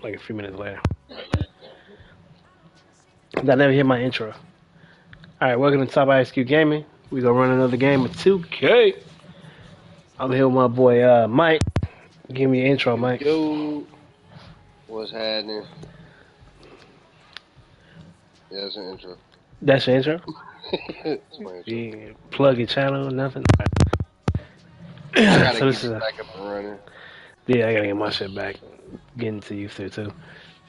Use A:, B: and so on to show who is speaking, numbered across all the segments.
A: like a few minutes later. I never hit my intro. All right, welcome to Top ISQ Gaming. We gonna run another game of 2K. I'm here with my boy Mike. Give me an intro, Mike.
B: Yo, what's happening? Yeah, that's an intro.
A: That's your intro.
B: It's my intro.
A: You plug your channel, nothing.
B: I gotta
A: So
B: get
A: this is
B: it back up and running.
A: yeah, I gotta get my shit back. Getting to you through too.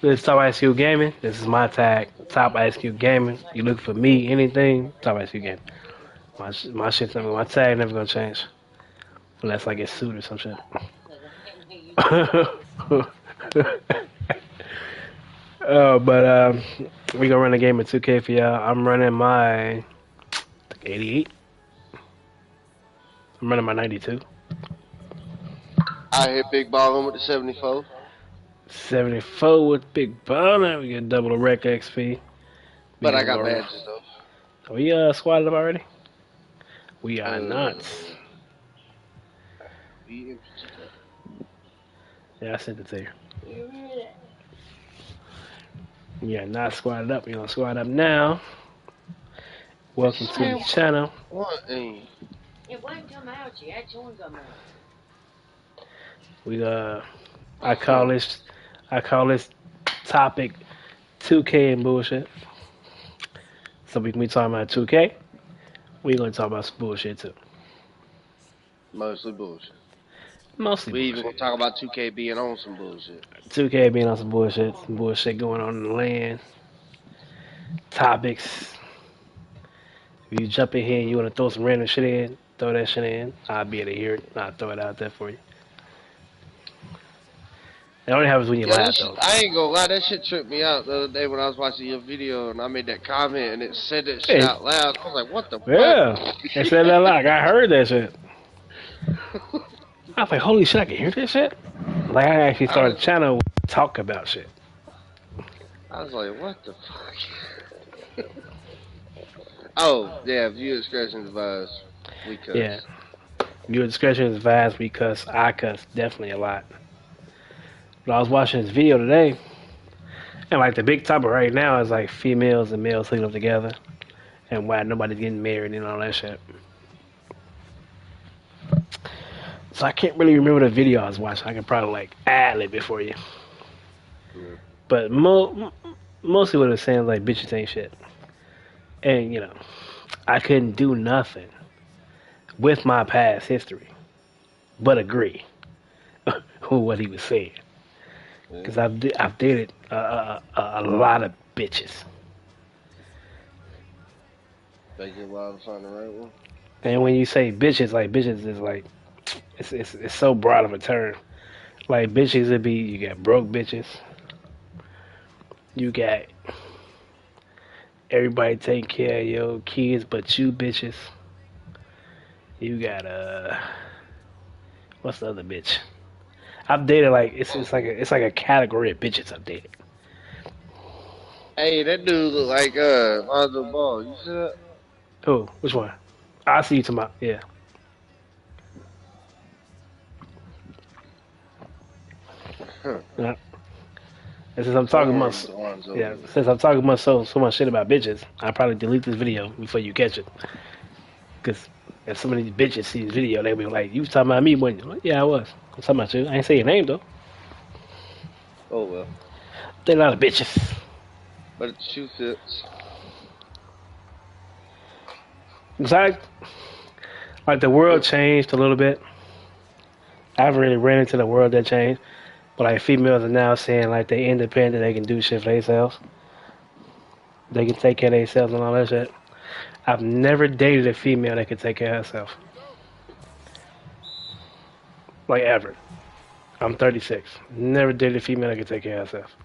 A: This is Top ISQ Gaming. This is my tag, Top ISQ Gaming. You look for me, anything, Top ISQ Gaming. My shit, my tag never gonna change unless I get sued or some shit. But we gonna run a game of 2K for y'all. I'm running my 88. I'm running my 92.
B: I hit big ballin' with the 74.
A: 74 with Big Baller. We get double the rec XP.
B: But I got badges though.
A: We squatted up already? We are not. Yeah, I sent it to you. We are not squatted up. We're gonna squat up now. Welcome to the channel.
B: What?
C: It wouldn't come out yet. It's only come out.
A: We I call this topic 2K and bullshit. So we can be talking about 2K. We're gonna talk about some bullshit too.
B: Mostly bullshit.
A: Mostly
B: We
A: bullshit.
B: even gonna talk about 2K being on some bullshit.
A: 2K being on some bullshit going on in the land. Topics. If you jump in here and you wanna throw some random shit in, throw that shit in. I'll be able to hear it. I'll throw it out there for you. It only happens when you laugh though.
B: I ain't gonna lie, that shit tripped me out the other day when I was watching your video and I made that comment and it said that shit out loud. I was like, what the fuck?
A: Yeah. It said that like I heard that shit. I was like, holy shit, I can hear this shit? Like I actually started a channel where I talk about shit.
B: I was like, what the fuck? Oh, yeah, viewer discretion advised. We cuss.
A: Yeah. Your discretion is advised. We cuss. I cuss definitely a lot. But I was watching this video today, and like the big topic right now is like females and males sleeping up together, and why nobody's getting married and all that shit. So I can't really remember the video I was watching. I can probably like ad-lib it for you.
B: Yeah.
A: But mostly what it was saying is like bitches ain't shit. And you know, I couldn't do nothing with my past history but agree with what he was saying. Because I've dated a lot of bitches.
B: Take a while to find the right one.
A: And when you say bitches, like bitches is like it's so broad of a term. Like bitches would be you got broke bitches. You got everybody taking care of your kids but you bitches. You got what's the other bitch? I've dated like it's like a category of bitches I've dated.
B: Hey, that dude look like Lonzo Ball. You see that?
A: Who? Which one? I see you tomorrow. Yeah.
B: Huh.
A: Yeah. And since I'm talking about since I'm talking about so much shit about bitches, I'll probably delete this video before you catch it. Cause if some of these bitches see this video, they'll be like, "You was talking about me, wasn't you?" Like, yeah, I was. I'm talking about you. I ain't say your name though.
B: Oh well.
A: They a lot of bitches.
B: But the shoe fits.
A: Exactly. Like the world changed a little bit. I haven't really ran into the world that changed. But like females are now saying like they independent, they can do shit for themselves. They can take care of themselves and all that shit. I've never dated a female that could take care of herself. Like ever. I'm 36. Never dated a female that could take care of herself.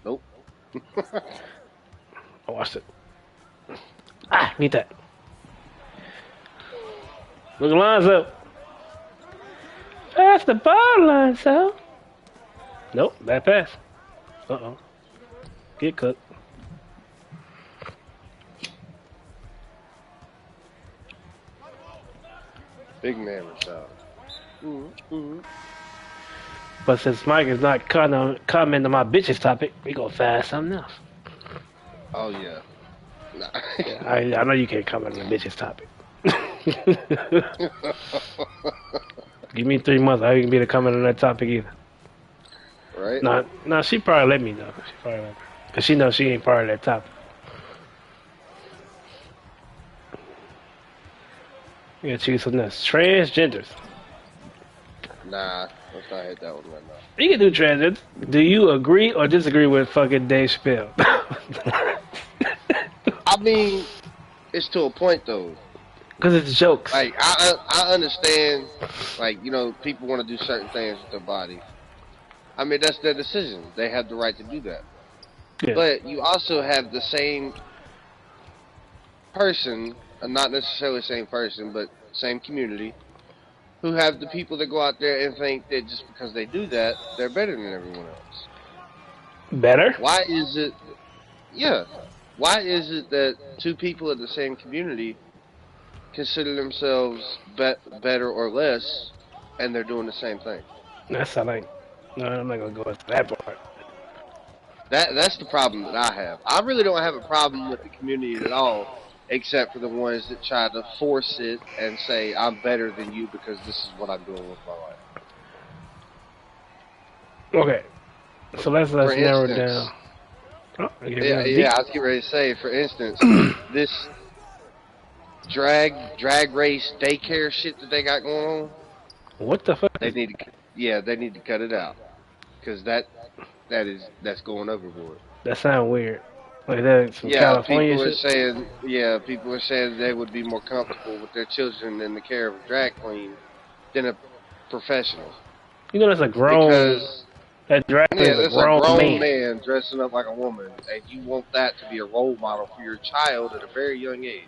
B: Nope.
A: I watched it. Ah, need that. Look at Lonzo. Pass the ball, Lonzo. Nope, bad pass. Uh-oh. Get cooked.
B: Big man Rashad.
A: But since Mike is not commenting on my bitches topic, we gonna find something else.
B: Oh yeah. Nah.
A: Yeah, I know you can't comment on the bitches topic. Give me 3 months. I ain't gonna be able to comment on that topic either.
B: Right?
A: Nah, she probably let me know. She probably let me. Cause she knows she ain't part of that topic. You gotta choose something else. Transgenders.
B: Nah, let's not hit that one right now.
A: You can do transgenders. Do you agree or disagree with fucking Dave Chappelle?
B: I mean, it's to a point though.
A: Cause it's jokes.
B: Like I understand, like, you know, people want to do certain things with their body. I mean, that's their decision. They have the right to do that.
A: Yeah.
B: But you also have the same person, not necessarily the same person, but same community, who have the people that go out there and think that just because they do that, they're better than everyone else.
A: Better?
B: Why is it? Yeah. Why is it that two people in the same community consider themselves better or less, and they're doing the same thing?
A: That's not like. No, I'm not gonna go into that part.
B: That's the problem that I have. I really don't have a problem with the community at all, except for the ones that try to force it and say I'm better than you because this is what I'm doing with my life.
A: Okay, so let's narrow it
B: instance,
A: down. Oh,
B: Yeah, I was getting ready to say, for instance, this drag race daycare shit that they got going on.
A: What the fuck?
B: They need to cut it out because that's going overboard.
A: That sounds weird. Like that, some California
B: people
A: shit.
B: People are saying they would be more comfortable with their children in the care of a drag queen than a professional.
A: You know, that's a grown.
B: Because
A: that drag queen is
B: that's
A: a grown
B: man dressing up like a woman, and you want that to be a role model for your child at a very young age.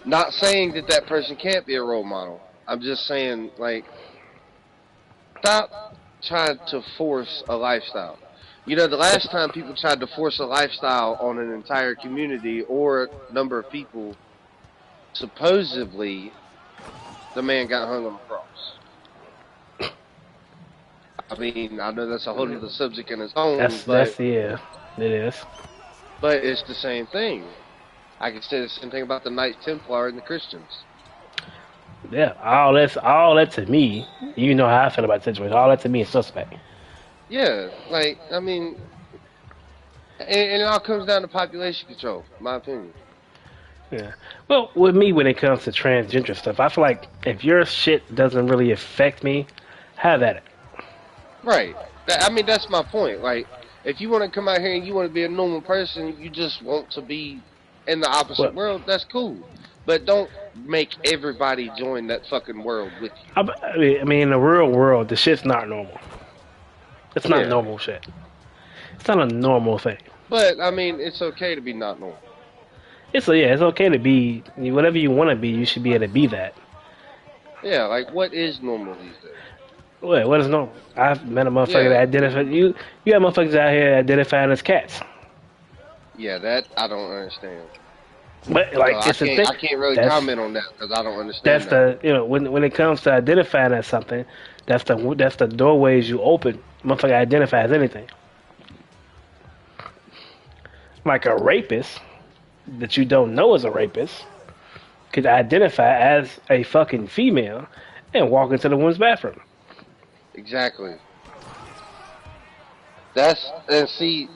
B: Not saying that person can't be a role model. I'm just saying, like, stop trying to force a lifestyle. You know, the last time people tried to force a lifestyle on an entire community or a number of people, supposedly, the man got hung on the cross. I mean, I know that's a whole other subject in its own,
A: yeah, it is.
B: But it's the same thing. I can say the same thing about the Knights Templar and the Christians.
A: Yeah, all that to me, you know how I feel about the situation. All that to me is suspect.
B: Yeah, like, I mean, and it all comes down to population control, in my opinion.
A: Yeah. Well, with me, when it comes to transgender stuff, I feel like if your shit doesn't really affect me, have at it.
B: Right. I mean, that's my point. Like, if you want to come out here and you want to be a normal person, you just want to be in the opposite world, that's cool. But don't make everybody join that fucking world with you.
A: I mean, in the real world, the shit's not normal. It's not normal shit. It's not a normal thing.
B: But, I mean, it's okay to be not normal.
A: It's okay to be whatever you want to be. You should be able to be that.
B: Yeah, like, what is normal these days?
A: What is normal? I've met a motherfucker that identified you. You have motherfuckers out here identifying as cats.
B: Yeah, that I don't understand.
A: But like, it's a thing.
B: I can't really comment on that because I don't understand.
A: That's when it comes to identifying as something, that's the doorways you open. Motherfucker identify as anything. Like a rapist that you don't know is a rapist could identify as a fucking female and walk into the women's bathroom.
B: Exactly. See,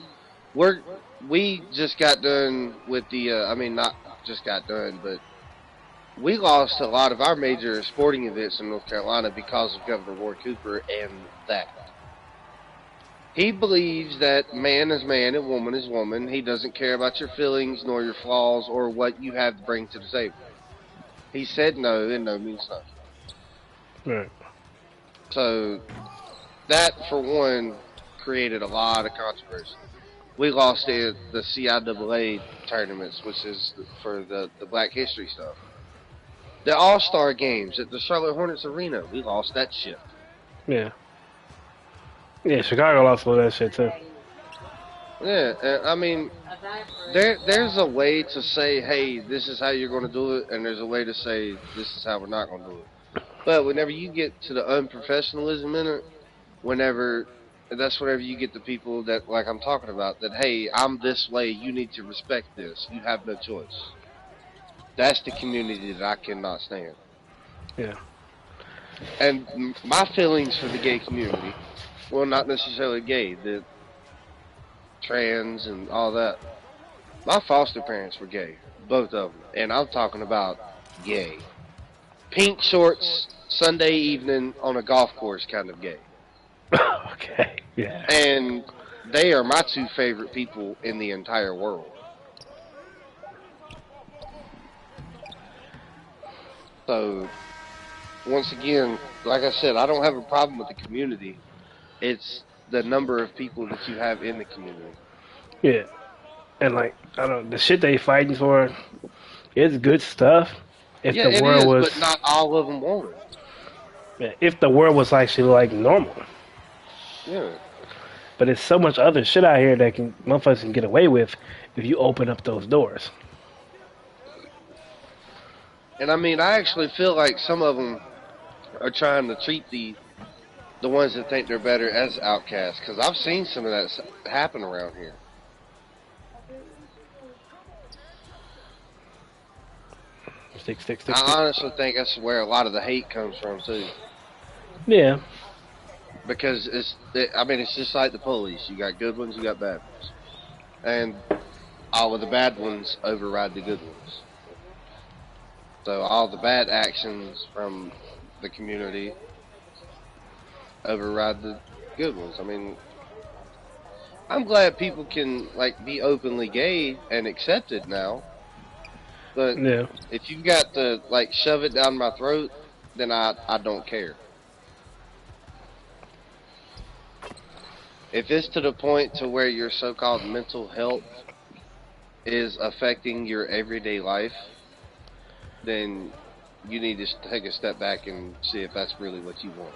B: we just got done with the, I mean, not just got done, but we lost a lot of our major sporting events in North Carolina because of Governor Ward Cooper and that. He believes that man is man and woman is woman. He doesn't care about your feelings nor your flaws or what you have to bring to the table. He said no, and no means no.
A: Right.
B: So, that, for one, created a lot of controversy. We lost the CIAA tournaments, which is for the Black History stuff. The All-Star games at the Charlotte Hornets Arena, we lost that shit.
A: Yeah. Yeah, Chicago lost all that shit, too.
B: Yeah, I mean, there's a way to say, hey, this is how you're going to do it, and there's a way to say, this is how we're not going to do it. But whenever you get to the unprofessionalism in it, whenever whenever you get the people that like I'm talking about that hey, I'm this way, you need to respect this. You have no choice. That's the community that I cannot stand.
A: Yeah.
B: And my feelings for the gay community, well, not necessarily gay, the trans and all that. My foster parents were gay, both of them, and I'm talking about gay. Pink shorts, Sunday evening on a golf course kind of gay.
A: Okay. Yeah.
B: And they are my two favorite people in the entire world. So, once again, like I said, I don't have a problem with the community. It's the number of people that you have in the community.
A: Yeah. And like I don't the shit they fighting for is good stuff. If
B: Yeah,
A: the
B: it
A: world
B: is,
A: was
B: but not all of them want it.
A: yeah, if the world was actually like normal.
B: Yeah.
A: But there's so much other shit out here that can motherfuckers can get away with if you open up those doors.
B: And I mean, I actually feel like some of them are trying to treat the ones that think they're better as outcasts, because I've seen some of that happen around here.
A: Stick.
B: I honestly think that's where a lot of the hate comes from too,
A: Yeah.
B: because I mean, it's just like the police. You got good ones, you got bad ones, and all of the bad ones override the good ones. So all the bad actions from the community override the good ones. I mean, I'm glad people can like be openly gay and accepted now. But
A: Yeah.
B: if you've got to like shove it down my throat, then I don't care. If it's to the point to where your so-called mental health is affecting your everyday life, then you need to take a step back and see if that's really what you want.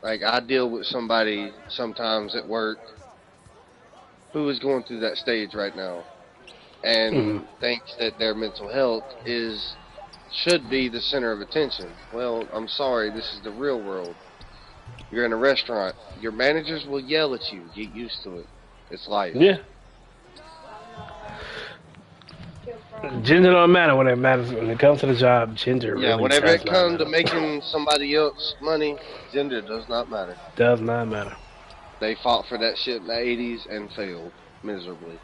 B: Like, I deal with somebody sometimes at work who is going through that stage right now and thinks that their mental health should be the center of attention. Well, I'm sorry, this is the real world. You're in a restaurant. Your managers will yell at you. Get used to it. It's life.
A: Yeah. Gender don't matter when it matters. When it comes to the job, gender
B: Yeah,
A: really
B: whenever
A: does
B: it
A: not
B: comes to
A: matter.
B: making somebody else money, gender does not matter.
A: Does not matter.
B: They fought for that shit in the 80s and failed miserably.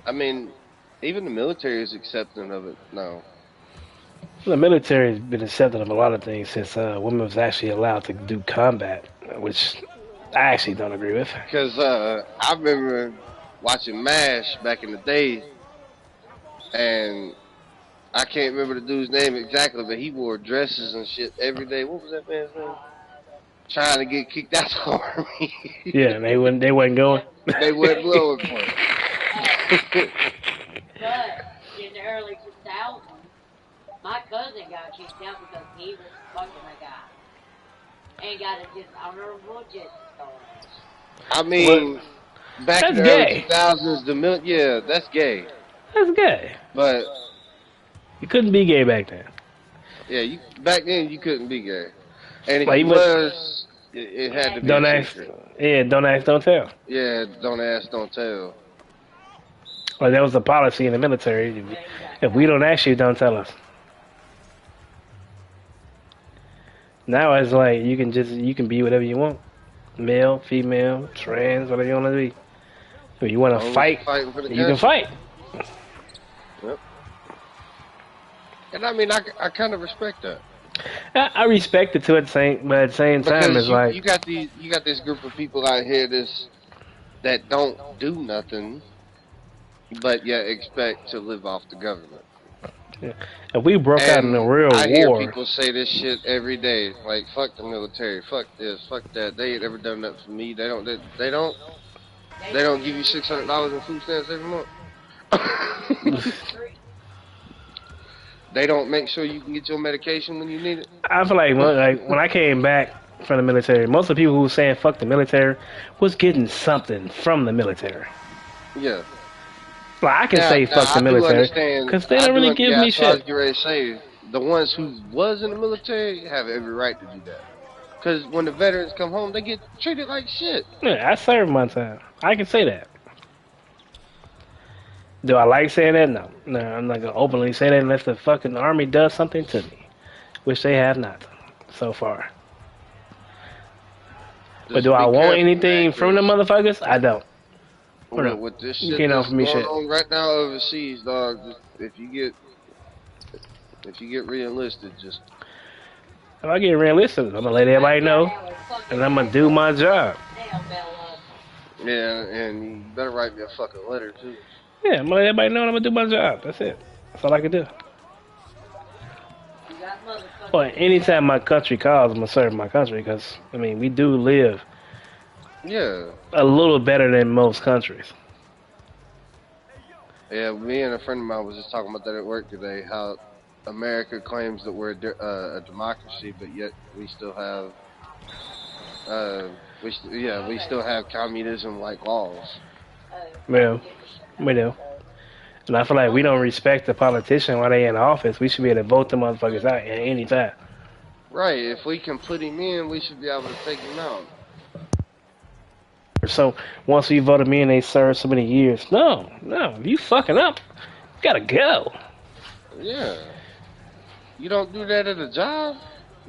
B: I mean, even the military is accepting of it now.
A: The military has been accepting of a lot of things since women was actually allowed to do combat, which I actually don't agree with.
B: Because I remember watching MASH back in the day, and I can't remember the dude's name exactly, but he wore dresses and shit every day. What was that man's name? Trying to get kicked out the army.
A: Yeah, and they wasn't going.
B: They went blowing for it.
C: But in the early 2000s, my cousin got kicked out because he was fucking a guy and got a dishonorable discharge.
B: I mean, back in
A: That's
B: the early
A: gay.
B: 2000s, yeah, that's gay.
A: That's gay.
B: But
A: You couldn't be gay back then.
B: yeah, back then you couldn't be gay, and if
A: Like,
B: you
A: even-
B: was, it had to be
A: Don't
B: a
A: ask.
B: secret.
A: Yeah, don't ask, don't tell.
B: Yeah, don't ask, don't tell.
A: Or that was the policy in the military. If we don't ask you, don't tell us. Now it's like you can be whatever you want, male, female, trans, whatever you want to be. If you want to
B: Always
A: fight,
B: fighting for the
A: you can
B: country.
A: fight.
B: Yep. And I mean, I kind of respect that.
A: I respect it to it, but at the same time,
B: Because
A: it's like
B: you got this group of people out here that don't do nothing, but yet expect to live off the government.
A: if we broke out in a real
B: I hear
A: war,
B: people say this shit every day, like fuck the military, fuck this, fuck that. They ain't ever done nothing for me. They don't give you $600 in food stamps every month. They don't make sure you can get your medication when you need it.
A: I feel like when I came back, from the military. Most of the people who were saying fuck the military was getting something from the military.
B: Yeah.
A: Like, I can
B: Now,
A: say
B: now
A: fuck the
B: I do
A: military
B: understand.
A: because they don't really give me
B: Yeah, so I was
A: shit.
B: getting ready to say the ones who was in the military have every right to do that. Because when the veterans come home, they get treated like shit.
A: Yeah, I served my time. I can say that. Do I like saying that? No. No, I'm not gonna openly say that unless the fucking army does something to me, which they have not so far. But
B: Just
A: do I
B: be
A: want
B: careful,
A: anything
B: man,
A: from the
B: 'cause
A: motherfuckers? I don't. Hold up.
B: with this
A: You
B: shit
A: can't
B: that's
A: offer me
B: going
A: shit.
B: on right now overseas, dog. Just, if you get realistic, just
A: If I get realistic, I'm gonna let everybody know, and I'm gonna do my job.
B: yeah, and you better write me a fucking letter too.
A: Yeah, I'm gonna let everybody know, and I'm gonna do my job. That's it. That's all I can do. But anytime my country calls, I'm gonna serve my country because I mean we do live
B: Yeah,
A: a little better than most countries.
B: yeah. Me and a friend of mine was just talking about that at work today. How America claims that we're a democracy, but yet we still have we still have communism like laws.
A: Yeah, we do. And I feel like we don't respect the politician while they in office. We should be able to vote the motherfuckers out at any time.
B: Right. If we can put him in, we should be able to take him out.
A: So once we voted me in, they served so many years. No, if you fucking up, you gotta go.
B: Yeah. You don't do that at a job.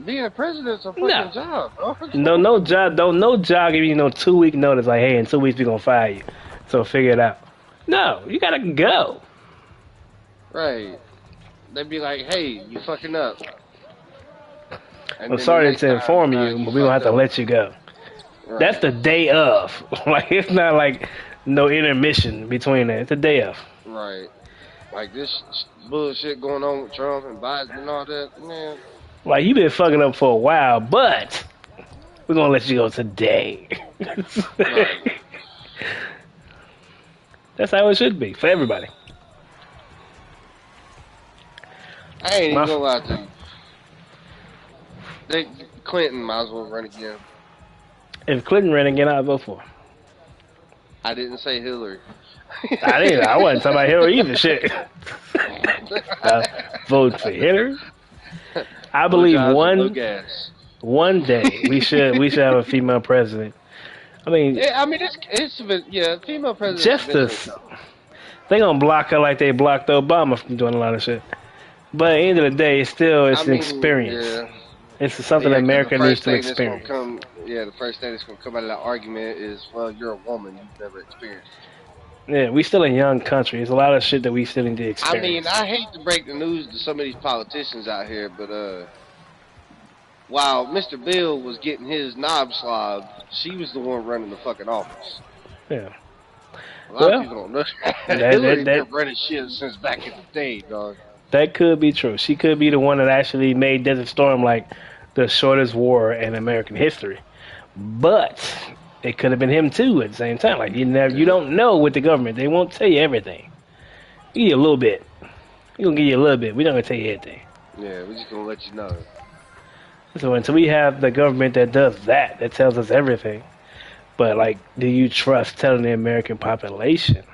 B: Being a president's a fucking
A: No.
B: job.
A: No job. No job give you no 2 week notice. Like, hey, in 2 weeks we gonna fire you. So figure it out. No, you gotta go.
B: Right. They'd be like, hey, you fucking up. And
A: I'm
B: then
A: sorry
B: the next
A: to inform
B: time,
A: you, but we gonna have to let you go.
B: Right.
A: That's the day of. Like, it's not like no intermission between that. It's the day of.
B: Right. Like this bullshit going on with Trump and Biden and all that, man.
A: Like, you been fucking up for a while, but we're gonna let you go today.
B: Right.
A: That's how it should be for everybody.
B: I ain't even gonna lie to you. Clinton might as well run again.
A: If Clinton ran again, I'd vote for him.
B: I didn't say Hillary.
A: I didn't. I wasn't talking about Hillary either. Shit. Vote for Hillary. I believe one day we should have a female president. I mean,
B: yeah, I mean it's female president.
A: Justice. They gonna block her like they blocked Obama from doing a lot of shit. But at the end of the day, it's an experience.
B: Yeah.
A: It's something America needs to experience.
B: The first thing that's gonna come out of that argument is, well, you're a woman, you've never experienced it.
A: Yeah, we still a young country. There's a lot of shit that we still need to
B: I
A: experience.
B: mean, I hate to break the news to some of these politicians out here, but while Mr. Bill was getting his knob slobbed, she was the one running the fucking office.
A: Yeah.
B: A lot of people don't know. Hillary been running shit since back in the day, dog.
A: That could be true. She could be the one that actually made Desert Storm like the shortest war in American history. But it could have been him too at the same time. Like, you don't know with the government. They won't tell you everything. Give you a little bit. We're gonna give you a little bit. We're not gonna tell you everything.
B: Yeah, we're just gonna let you know.
A: So until we have the government that does that tells us everything. But like, do you trust telling the American population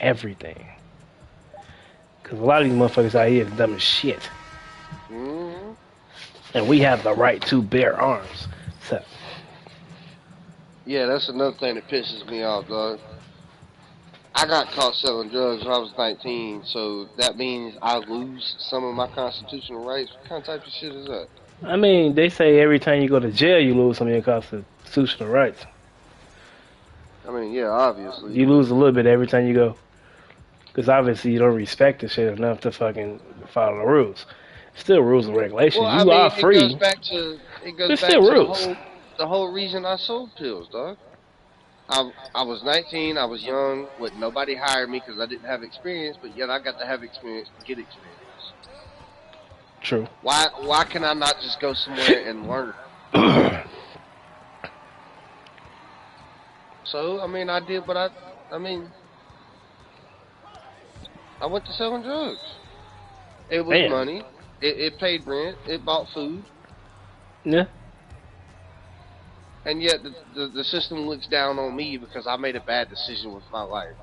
A: everything? Because a lot of these motherfuckers out here are dumb as shit.
B: Mm-hmm.
A: And we have the right to bear arms. So.
B: Yeah, that's another thing that pisses me off, dog. I got caught selling drugs when I was 19, so that means I lose some of my constitutional rights. What kind of type of shit is that?
A: I mean, they say every time you go to jail, you lose some of your constitutional rights.
B: I mean, yeah, obviously.
A: You lose a little bit every time you go. Because obviously you don't respect the shit enough to fucking follow the rules. Still rules and regulations.
B: Well,
A: you are free.
B: It goes back to the whole reason I sold pills, dog. I was 19, I was young, with nobody hired me because I didn't have experience, but yet I got to have experience to get experience.
A: True.
B: Why can I not just go somewhere and learn? So, I mean, I did what I went to selling drugs. It was money. It paid rent. It bought food.
A: Yeah.
B: and yet the system looks down on me because I made a bad decision with my life.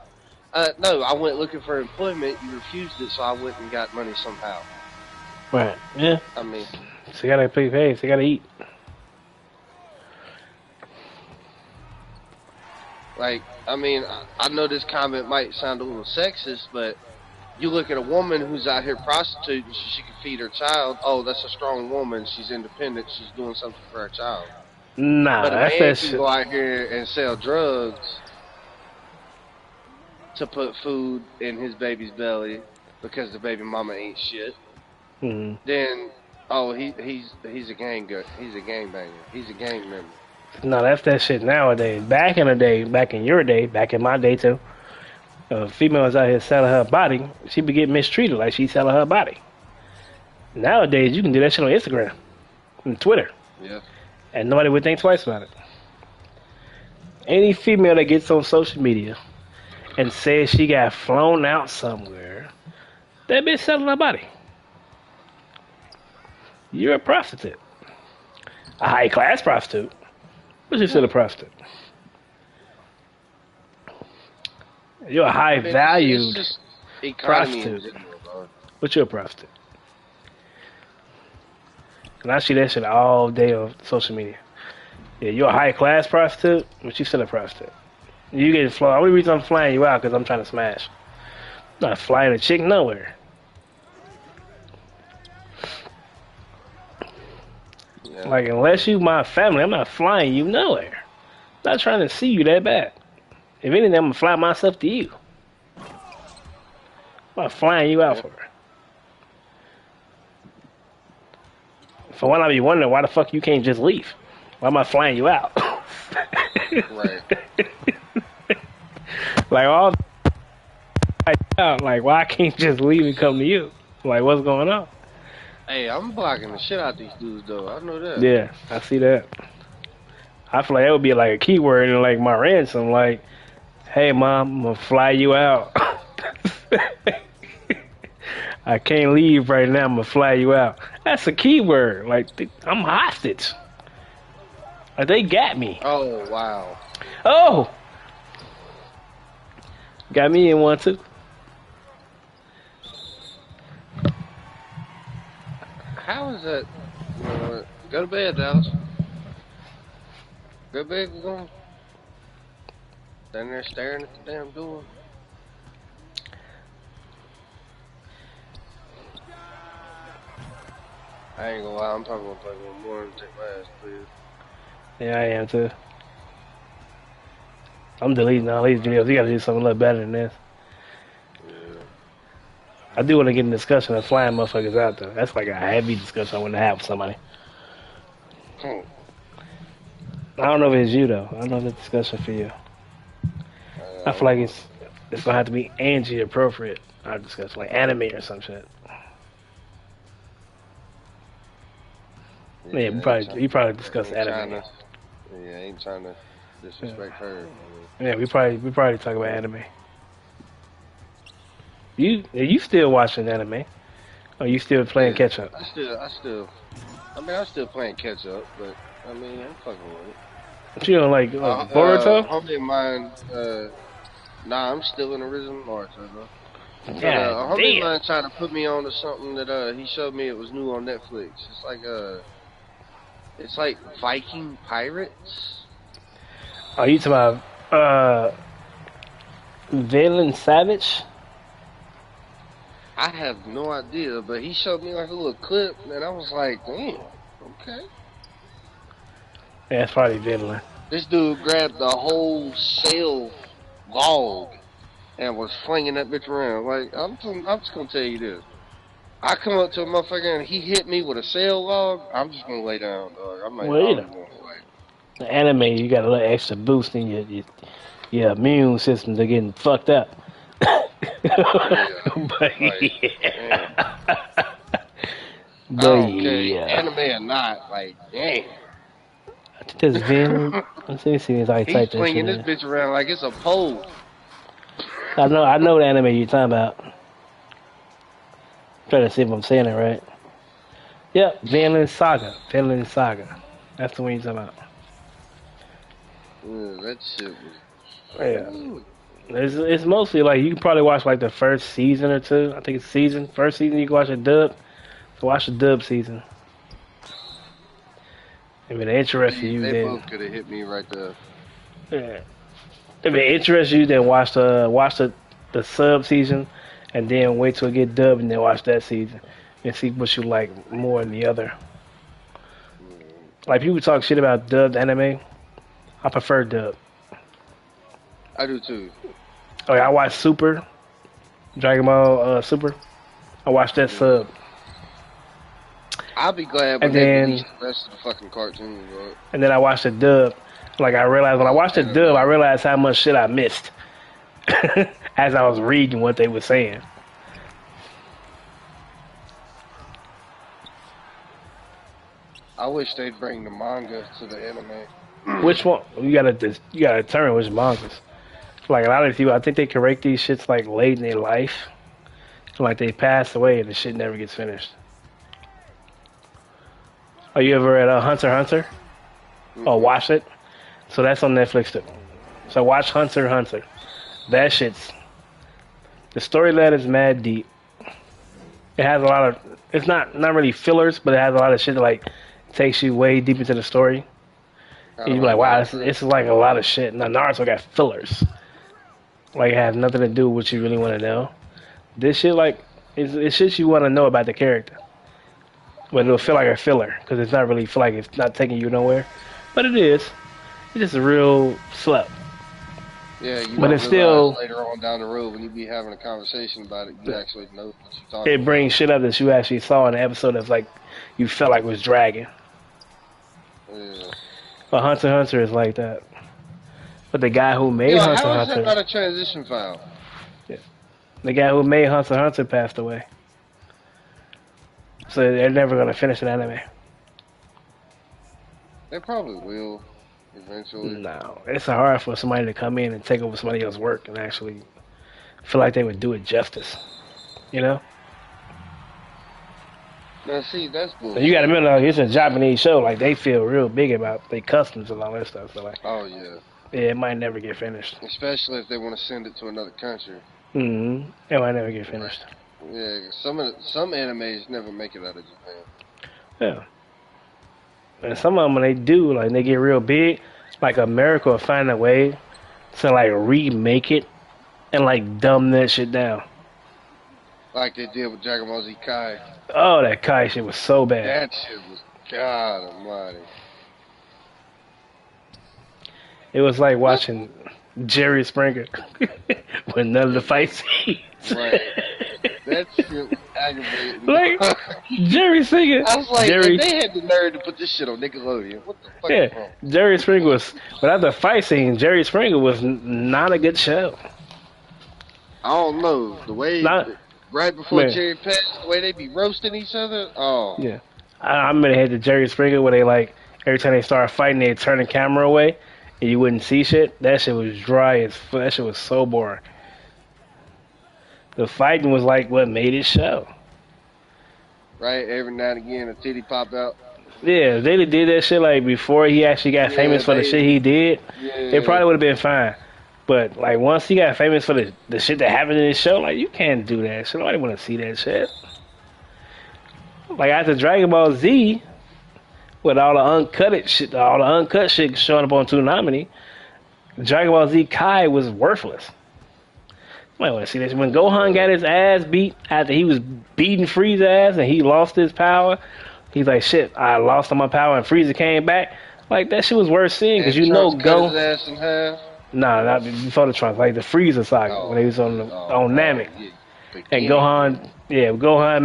B: No, I went looking for employment. You refused it, so I went and got money somehow.
A: Right. Yeah.
B: I mean,
A: So you gotta pay. Hey, so you gotta eat.
B: like, I know this comment might sound a little sexist, but you look at a woman who's out here prostituting so she can feed her child. Oh, that's a strong woman. She's independent. She's doing something for her child.
A: Nah,
B: But a
A: that's
B: man
A: that
B: can
A: shit.
B: go out here and sell drugs to put food in his baby's belly because the baby mama ain't shit.
A: Mm-hmm.
B: Then, he's a gangbanger. He's a gang member.
A: No, that's that shit nowadays. Back in the day, back in your day, back in my day too, female was out here selling her body. She be getting mistreated like she selling her body. Nowadays, you can do that shit on Instagram and Twitter,
B: Yeah.
A: and nobody would think twice about it. Any female that gets on social media and says she got flown out somewhere, that bitch selling her body. You're a prostitute. A high class prostitute. But you're still a prostitute. You're a high valued
B: It's just economy in
A: prostitute.
B: general, bro.
A: But you're a prostitute. And I see that shit all day on social media. Yeah, you're a high class prostitute, but you still a prostitute. You get flown. Only reason I'm flying you out because I'm trying to smash. I'm not flying a chick nowhere.
B: Yeah.
A: Like, unless you my family, I'm not flying you nowhere. I'm not trying to see you that bad. If anything, I'm gonna fly myself to you. I'm not flying you out for her. For one, I be wondering why the fuck you can't just leave. Why am I flying you out?
B: Right.
A: Like all out, like why I can't just leave and come to you? Like what's going on?
B: Hey, I'm blocking the shit out these dudes, though. I know that.
A: Yeah, I see that. I feel like that would be like a keyword in like my ransom, like, hey mom, I'm gonna fly you out. I can't leave right now, I'm gonna fly you out. That's a keyword. Like I'm hostage. Like they got me.
B: Oh, wow.
A: Oh, got me in one too.
B: How is that? You know what? Go to bed, Dallas. Go to bed, we're going. Standing there staring at the damn door. I ain't gonna lie, I'm probably gonna play one more and take my ass, please.
A: Yeah, I am too. I'm deleting all these videos. You gotta do something a little better than this.
B: Yeah.
A: I do want to get in discussion of flying motherfuckers out though. That's like a heavy discussion I want to have with somebody.
B: Hmm.
A: I don't know if it's you though. I don't know if it's a discussion for you. I feel like it's gonna have to be Angie appropriate. Our discussion like anime or some shit. Yeah, we probably discuss anime.
B: Yeah, ain't trying to disrespect her.
A: Yeah, we probably talk about anime. You still watching anime? Or you still playing catch up?
B: I'm still playing catch up, but I mean, I'm fucking with it.
A: But you don't like Boruto?
B: Homie of mine, nah, I'm still in original Naruto, bro.
A: Yeah,
B: A homie of
A: damn.
B: mine trying to put me on to something that he showed me. It was new on Netflix. It's like Viking pirates.
A: Oh, you talking about Villain Savage?
B: I have no idea, but he showed me like a little clip, and I was like, damn, okay.
A: Yeah, it's probably Villain.
B: This dude grabbed the whole sail log and was flinging that bitch around. Like, I'm just gonna tell you this. I come up to a motherfucker and he hit me with a sail log, I'm just gonna lay down, dog. I'm like,
A: Well, you
B: oh,
A: know. The anime, you got a little extra boost in your immune system to getting fucked up. But yeah. But
B: okay,
A: yeah.
B: anime or not, like, damn.
A: I think that's Villain. Let's see if I
B: He's
A: type that
B: flinging
A: shit
B: this
A: in.
B: bitch around like it's a pole.
A: I know the anime you're talking about. Try to see if I'm saying it right. Yep, Vinland Saga. Vinland Saga. That's the one you're talking about.
B: That shit was.
A: Yeah.
B: Ooh.
A: It's mostly like you can probably watch like the first season or two. I think it's first season you can watch a dub. So watch the dub season. If it interests
B: See,
A: you,
B: they
A: then
B: both could have hit me right there.
A: yeah. If it interests you, then watch the sub season, and then wait till it get dubbed, and then watch that season, and see what you like more than the other.
B: Mm,
A: Like people talk shit about dubbed anime. I prefer dub.
B: I do too.
A: Like I watch Super Dragon Ball Super. I watched that
B: Mm.
A: sub,
B: I'll be glad when
A: and
B: they release
A: then
B: the rest of the fucking cartoon, bro.
A: I watched the dub. Like I realized when I
B: Oh,
A: watched the dub, I
B: anime.
A: realized how much shit I missed as I was reading what they were saying.
B: I wish they'd bring the manga to the anime.
A: Which one you gotta determine which mangas. Like a lot of people, I think they correct these shits like late in their life, like they pass away and the shit never gets finished. Are you ever at Hunter x Hunter or
B: Mm-mm.
A: watch it? So that's on Netflix too. So watch Hunter x Hunter. That shit's the storyline is mad deep. It has a lot of it's not really fillers, but it has a lot of shit that like takes you way deep into the story.
B: Kind
A: And
B: of
A: you be
B: like
A: like, wow,
B: Naruto.
A: this is like a lot of shit. Now Naruto got fillers. Like it has nothing to do with what you really want to know. This shit like it's shit you want to know about the character, but it'll feel like a filler because it's not really feel like it's not taking you nowhere, but it is. It's just a real slow,
B: Yeah, you
A: but
B: don't
A: it's
B: realize
A: still
B: later on down the road when you be having a conversation about it, you actually know what you're talking
A: it
B: about.
A: brings shit up that you actually saw in the episode that's like you felt like was dragging.
B: Yeah.
A: But Hunter x Hunter is like that. But the guy who made
B: Yo,
A: Hunter
B: how
A: x
B: is that
A: Hunter,
B: not a transition file?
A: the guy who made Hunter x Hunter passed away, so they're never gonna finish an anime.
B: They probably will eventually.
A: No, it's hard for somebody to come in and take over somebody else's work and actually feel like they would do it justice. You know?
B: Now, see, that's
A: And you got to
B: bullshit.
A: remember, like, it's a Japanese show. Like they feel real big about their customs and all that stuff. So like,
B: Oh yeah,
A: yeah, it might never get finished.
B: especially if they want to send it to another country.
A: It might never get finished.
B: Yeah, some animes never make it out of Japan.
A: Yeah. And some of them, when they do, like, they get real big. Like America will find a way to like remake it and like dumb that shit down.
B: Like they did with Dragon Ball Z Kai.
A: Oh, that Kai shit was so bad.
B: That shit was God Almighty.
A: It was like watching Jerry Springer with none of the fight scenes.
B: Right. That shit was aggravating.
A: Like Jerry Springer,
B: I was like,
A: Jerry,
B: they had the nerve to put this shit on Nickelodeon. What the fuck is
A: yeah,
B: wrong?
A: Jerry Springer was without the fight scene. Jerry Springer was not a good show.
B: I don't know. The way,
A: Not
B: right before
A: man,
B: Jerry passed, the way they be roasting each other. Oh.
A: yeah. I remember they had the Jerry Springer where they like every time they started fighting, they'd turn the camera away and you wouldn't see shit. That shit was dry as fuck. That shit was so boring. The fighting was like what made it show.
B: Right? Every now and again, a titty pop out.
A: Yeah, if they did that shit like before he actually got
B: Yeah,
A: famous for the shit he did,
B: Yeah.
A: it probably would have been fine. But like once he got famous for the shit that happened in his show, like you can't do that shit. Nobody want to see that shit. Like after Dragon Ball Z, with all the uncut shit, all the uncut shit showing up on Toonami, Dragon Ball Z Kai was worthless. You might want to see this. When Gohan got his ass beat after he was beating Frieza's ass and he lost his power, he's like, shit, I lost all my power and Frieza came back. Like that shit was worth seeing because
B: And
A: you know
B: Trunks cut his
A: Go.
B: ass in half.
A: Nah, not before the Trunks, like the Frieza saga when he was on Namek.
B: Yeah.
A: And Gohan, Gohan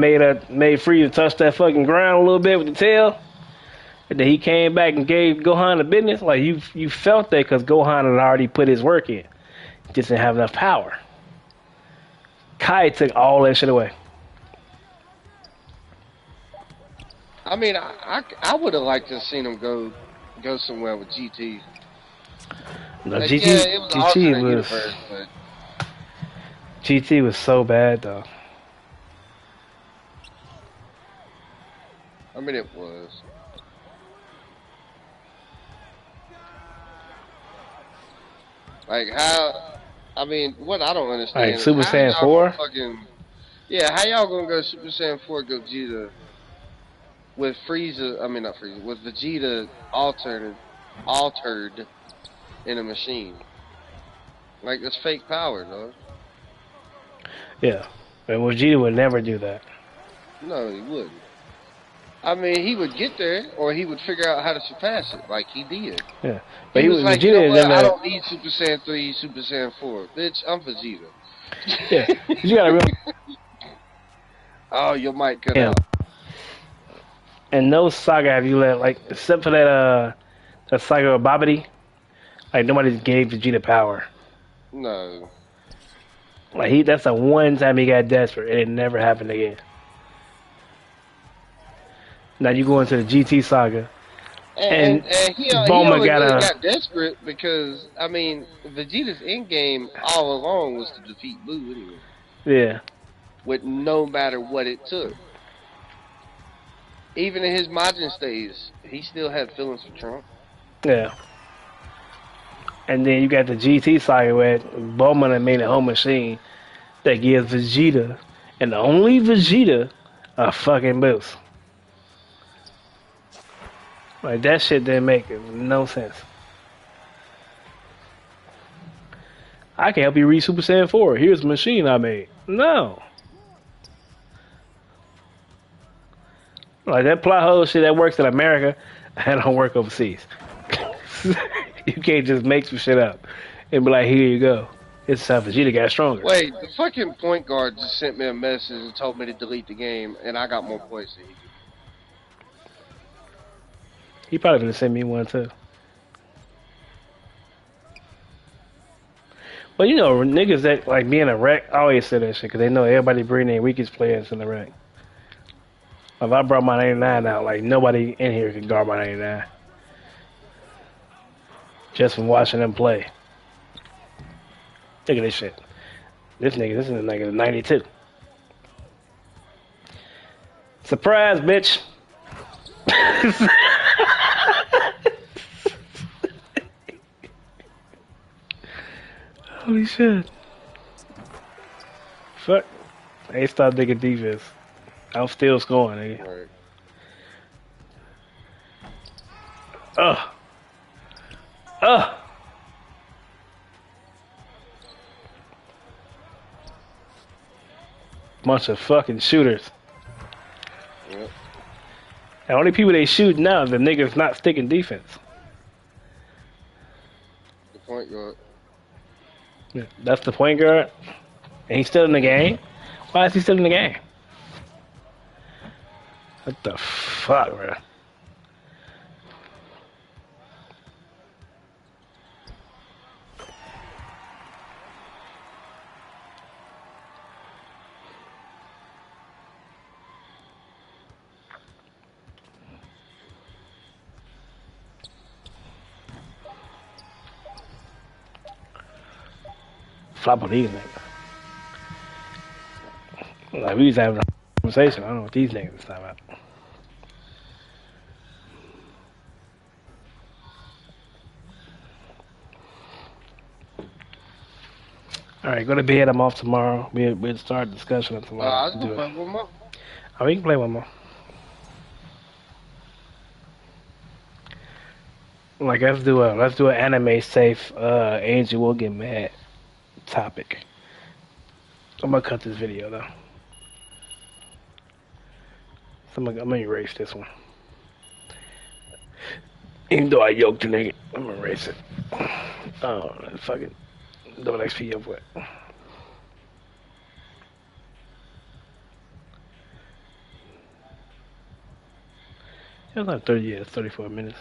A: made Frieza touch that fucking ground a little bit with the tail. And then he came back and gave Gohan the business. Like you felt that because Gohan had already put his work in, just didn't have enough power. Kai took all that shit away.
B: I mean, I would have liked to have seen him go somewhere with GT.
A: No,
B: Like,
A: GT,
B: yeah, it was an alternate
A: GT was
B: universe, but
A: GT was so bad though.
B: I mean, it was. Like how? I mean, what I don't understand
A: Like
B: is
A: Super
B: how
A: Saiyan
B: y'all gonna
A: 4?
B: fucking how y'all gonna go Super Saiyan 4 Gogeta with Frieza? I mean, not Frieza, with Vegeta altered in a machine. Like that's fake power, though.
A: Yeah. And Vegeta would never do that.
B: No, he wouldn't. I mean, he would get there, or he would figure out how to surpass it, like he did.
A: Yeah. But
B: He was like, you know
A: Vegeta
B: what? I
A: never.
B: don't need Super Saiyan 3, Super Saiyan 4. Bitch, I'm Vegeta.
A: Yeah. But you gotta realize
B: Oh, your mic cut
A: him.
B: out.
A: And no saga have you let, like, except for that saga of Babidi, like, nobody gave Vegeta power.
B: No.
A: Like, that's the one time he got desperate, and it never happened again. Now you go into the GT saga, and
B: And he
A: Bulma
B: only
A: got
B: really
A: a.
B: got desperate because, I mean, Vegeta's end game all along was to defeat Boo anyway,
A: Yeah.
B: with no matter what it took. Even in his Majin stage, he still had feelings for Trump.
A: Yeah. And then you got the GT saga where Bulma had made a whole machine that gives Vegeta, and only Vegeta, a fucking boost. Like, that shit didn't make no sense. I can help you read Super Saiyan 4. Here's a machine I made. No. Like, that plot hole shit that works in America, that don't work overseas. You can't just make some shit up and be like, here you go. It's how Vegeta got stronger.
B: Wait, the fucking point guard just sent me a message and told me to delete the game, and I got more points than he do.
A: He probably gonna send me one too. But you know, niggas that like being a wreck always say that shit because they know everybody bring their weakest players in the wreck. If I brought my 99 out, like nobody in here can guard my 99. Just from watching them play. Look at this shit. This is a nigga 92. Surprise, bitch. Holy shit. Fuck. They stopped digging defense. I'm still scoring, nigga.
B: Right.
A: Ugh. Ugh. Bunch of fucking shooters.
B: Yep.
A: The only people they shoot now, the niggas not sticking defense.
B: The point guard.
A: Yeah, that's the point guard. And he's still in the game? Why is he still in the game? What the fuck, bro? Flop on these niggas. Like, we was having a conversation. I don't know what these niggas is talking about. Alright, go to bed. I'm off tomorrow. We'll start discussion on tomorrow.
B: I was gonna play one more.
A: Oh, we can play one more. Like, let's do an anime safe Angel will get mad topic. I'm gonna cut this video though. So I'm gonna erase this one. Even though I yoked the nigga, I'm gonna erase it. Oh, fucking double XP up with. It was like 30 years, 34 minutes.